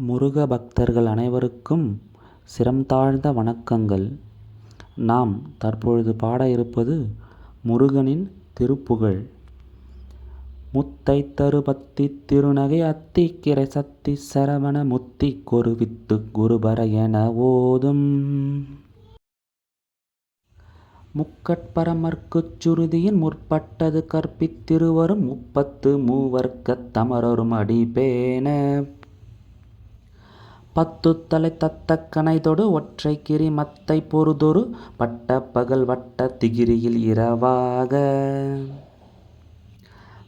முருக பக்தர்கள் அனைவருக்கும் சிரம் தாழ்ந்த வணக்கங்கள். நாம் தற்பொழுது பாட இருப்பது முருகனின் திருப்புகழ். முத்தை தருபத்தி திருநகை அத்திக்கிரை சத்தி சரவண முத்தி கொருவித்து குருபர என ஓதும் முக்கட்பரமர்க்குச் சுருதியின் முற்பட்டது கற்பித்திருவரும் முப்பத்து மூவர்க்கத் தமரரும் அடிபேன பத்து தலை தத்த கணைதொடு ஒற்றை கிரி மத்தை பொருதொரு பட்ட பகல் வட்ட திகிரியில் இரவாக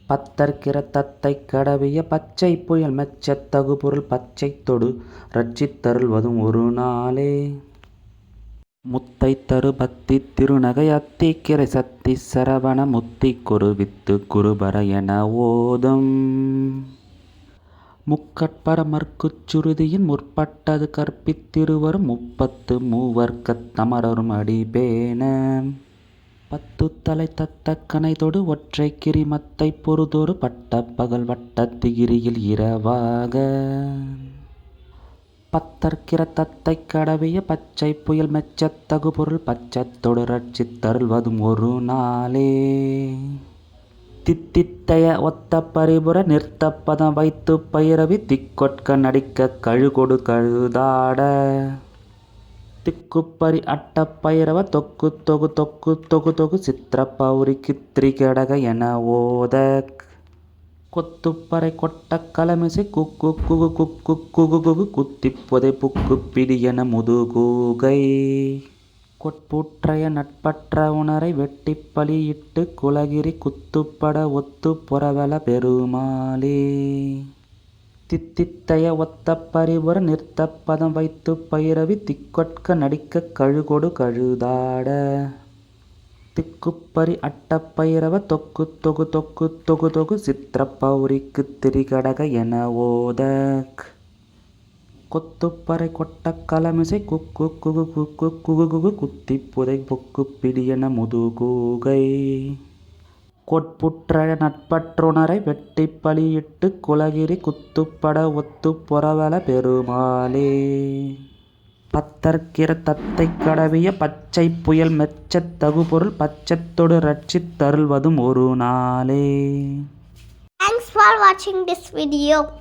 பத்தர்க்கிற தத்தை கடவிய பச்சை புயல் மெச்சத் தகுபொருள் பச்சை தொடு ரட்சித்தருள்வதும் ஒரு நாளே. முத்தை தரு பத்தி திருநகை அத்திக்கிரை சத்தி சரவண முத்தி கொருவித்து குருபர என ஓதும் முக்கட்பரமர்க்குச் சுருதியின் முற்பட்டது கற்பித்திருவரும் முப்பத்து மூவர்க்கத் தமரரும் அடிபேன பத்து தலை தத்த கணைதொடு ஒற்றை கிரி மத்தை பொருதொரு பட்ட பகல் வட்ட திகிரியில் இரவாக பத்தர்க்கிற தத்தை கடவிய பச்சை புயல் மெச்சத் தகுபொருள் பச்சத்தொடு ரட்சித்தருள்வதும் ஒரு நாளே. தித்தித்தைய ஒத்த பரிபுர நிறுத்தப்பதம் வைத்து பயிரவி திக்கொட்க நடிக்க கழுகொடு கழுதாட திக்குப்பரி அட்ட பயிரவ தொக்கு தொகு தொக்கு தொகு தொகு சித்திர பௌரி கித்திரி கடக என ஓத கொத்துப்பறை கொட்ட கலமிசை குக்கு குகு குக்கு குகு குகு குத்திப்புதை புக்கு பிடி என முதுகூகை கொட்புற்றைய நட்பற்ற உணரை வெட்டி பலியிட்டு குலகிரி குத்துப்பட ஒத்து புறவல பெருமாளே. தித்தித்தைய ஒத்த பரிபுர நிறுத்தப்பதம் வைத்து பயிரவி திக்கொட்க நடிக்க கழுகொடு கழுதாட திக்குப்பரி அட்ட பயிரவ தொக்கு தொகு தொக்கு தொகு தொகு சித்திர பௌரிக்கு திரிகடக என ஓத கொத்துப்பறை கொட்ட கலமிசை குக்கு குகு குக்கு குகு குகு குத்தி புதை பொக்கு பிடியன முதுகூகை கொட்புற்ற நட்பற்றுணரை வெட்டி பலியிட்டு குலகிரி குத்துப்பட ஒத்து புறவல பெருமாளே. பத்தர்க்கிற தத்தை கடவிய பச்சை புயல் மெச்சத் தகுபொருள் பச்சத்தொடு ரட்சித்தருள்வதும் ஒரு நாளே. Thanks for watching this video.